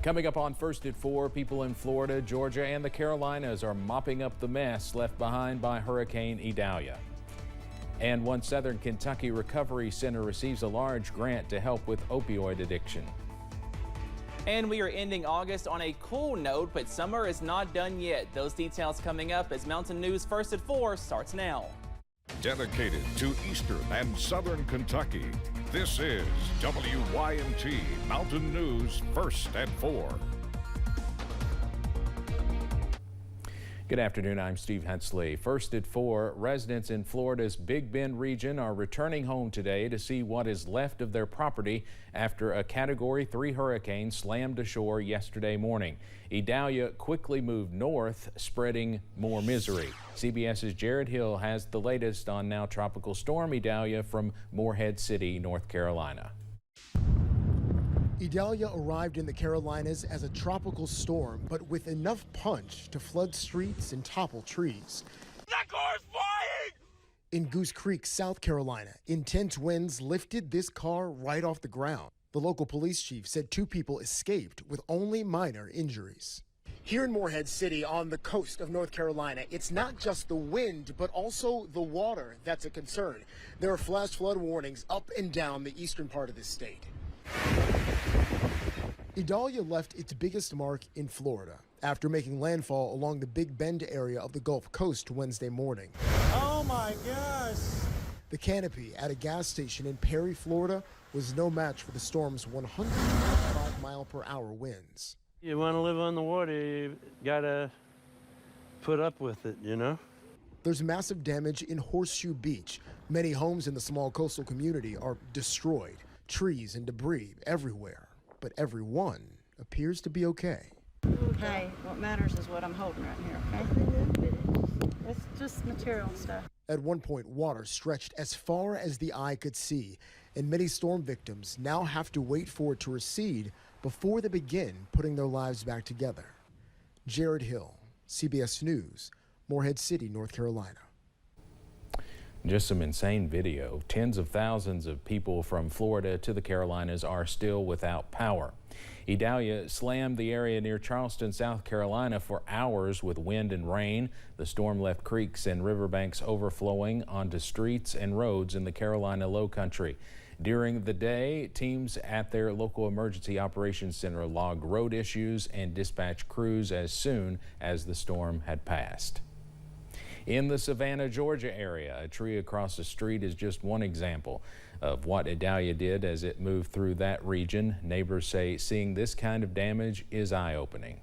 Coming up on First at 4, people in Florida, Georgia, and the Carolinas are mopping up the mess left behind by Hurricane Idalia. And one Southern Kentucky recovery center receives a large grant to help with opioid addiction. And we are ending August on a cool note, but summer is not done yet. Those details coming up as Mountain News First at 4 starts now. Dedicated to Eastern and Southern Kentucky, this is WYMT Mountain News First at 4. Good afternoon, I'm Steve Hensley. First at 4, residents in Florida's Big Bend region are returning home today to see what is left of their property after a Category 3 hurricane slammed ashore yesterday morning. Idalia quickly moved north, spreading more misery. CBS's Jared Hill has the latest on now Tropical Storm Idalia from Morehead City, North Carolina. Idalia arrived in the Carolinas as a tropical storm, but with enough punch to flood streets and topple trees. That car's flying! In Goose Creek, South Carolina, intense winds lifted this car right off the ground. The local police chief said 2 people escaped with only minor injuries. Here in Morehead City on the coast of North Carolina, it's not just the wind, but also the water that's a concern. There are flash flood warnings up and down the eastern part of the state. Idalia left its biggest mark in Florida after making landfall along the Big Bend area of the Gulf Coast Wednesday morning. Oh my gosh! The canopy at a gas station in Perry, Florida was no match for the storm's 105-mile-per-hour winds. You want to live on the water, you gotta put up with it, you know? There's massive damage in Horseshoe Beach. Many homes in the small coastal community are destroyed. Trees and debris everywhere, but everyone appears to be okay. Hey, what matters is what I'm holding right here, okay? It's just material stuff. At one point, water stretched as far as the eye could see, and many storm victims now have to wait for it to recede before they begin putting their lives back together. Jared Hill, CBS News, Morehead City, North Carolina. Just some insane video. Tens of thousands of people from Florida to the Carolinas are still without power. Idalia slammed the area near Charleston, South Carolina for hours with wind and rain. The storm left creeks and riverbanks overflowing onto streets and roads in the Carolina Lowcountry. During the day, teams at their local emergency operations center logged road issues and dispatched crews as soon as the storm had passed. In the Savannah, Georgia area, a tree across the street is just one example of what Idalia did as it moved through that region. Neighbors say seeing this kind of damage is eye-opening.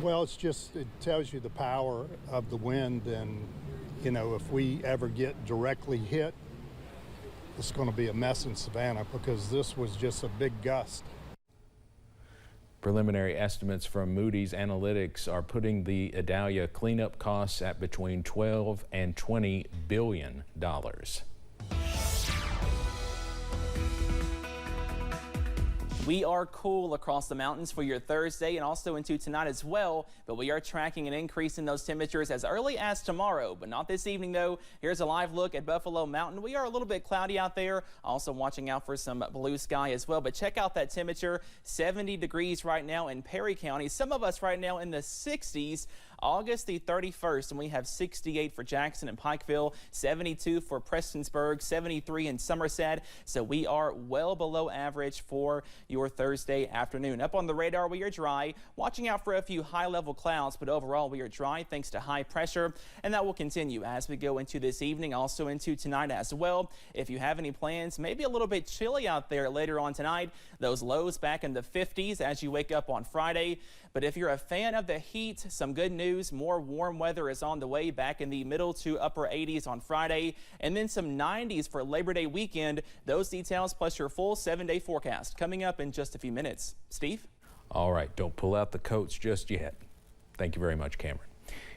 Well, it tells you the power of the wind, and you know, if we ever get directly hit, it's going to be a mess in Savannah because this was just a big gust. Preliminary estimates from Moody's Analytics are putting the Idalia cleanup costs at between $12 and $20 billion. We are cool across the mountains for your Thursday and also into tonight as well, but we are tracking an increase in those temperatures as early as tomorrow, but not this evening though. Here's a live look at Buffalo Mountain. We are a little bit cloudy out there, also watching out for some blue sky as well, but check out that temperature, 70 degrees right now in Perry County. Some of us right now in the 60s. August the 31st, and we have 68 for Jackson and Pikeville, 72 for Prestonsburg, 73 in Somerset. So we are well below average for your Thursday afternoon. Up on the radar, we are dry, watching out for a few high-level clouds, but overall we are dry thanks to high pressure, and that will continue as we go into this evening, also into tonight as well. If you have any plans, maybe a little bit chilly out there later on tonight. Those lows back in the 50s as you wake up on Friday. But if you're a fan of the heat, some good news. More warm weather is on the way, back in the middle to upper 80s on Friday, and then some 90s for Labor Day weekend. Those details plus your full 7-day forecast coming up in just a few minutes. Steve? All right, don't pull out the coats just yet. Thank you very much, Cameron.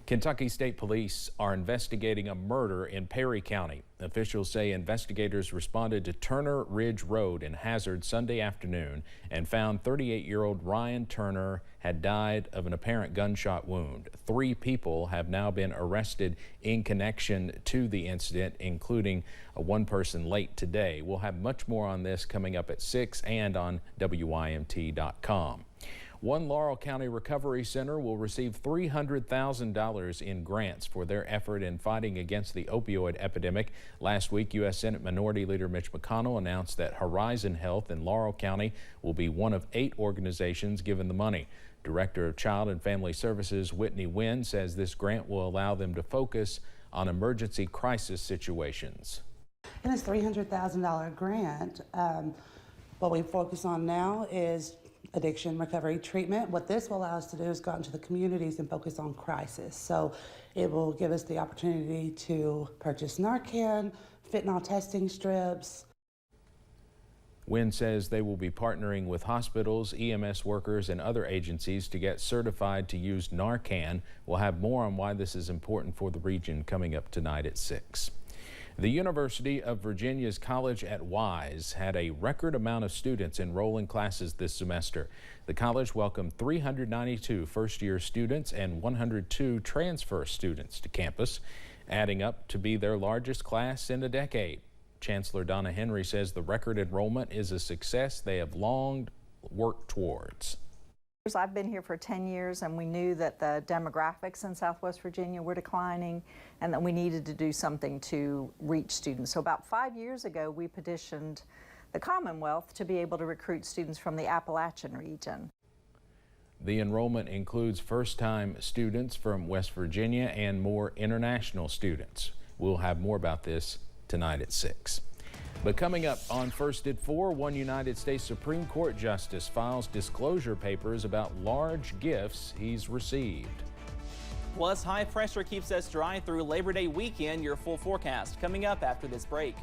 Kentucky State Police are investigating a murder in Perry County. Officials say investigators responded to Turner Ridge Road in Hazard Sunday afternoon and found 38-year-old Ryan Turner had died of an apparent gunshot wound. 3 people have now been arrested in connection to the incident, including one person late today. We'll have much more on this coming up at 6 and on WYMT.com. One Laurel County Recovery Center will receive $300,000 in grants for their effort in fighting against the opioid epidemic. Last week, U.S. Senate Minority Leader Mitch McConnell announced that Horizon Health in Laurel County will be one of 8 organizations given the money. Director of Child and Family Services Whitney Wynn says this grant will allow them to focus on emergency crisis situations. And it's a $300,000 grant. What we focus on now is addiction recovery treatment. What this will allow us to do is go out into the communities and focus on crisis. So it will give us the opportunity to purchase Narcan, fentanyl testing strips. Wynn says they will be partnering with hospitals, EMS workers, and other agencies to get certified to use Narcan. We'll have more on why this is important for the region coming up tonight at 6. The University of Virginia's College at Wise had a record amount of students enroll in classes this semester. The college welcomed 392 first-year students and 102 transfer students to campus, adding up to be their largest class in a decade. Chancellor Donna Henry says the record enrollment is a success they have long worked towards. I've been here for 10 years, and we knew that the demographics in Southwest Virginia were declining and that we needed to do something to reach students. So about 5 years ago, we petitioned the Commonwealth to be able to recruit students from the Appalachian region. The enrollment includes first-time students from West Virginia and more international students. We'll have more about this tonight at 6. But coming up on First at 4, one United States Supreme Court justice files disclosure papers about large gifts he's received. Plus, high pressure keeps us dry through Labor Day weekend. Your full forecast coming up after this break.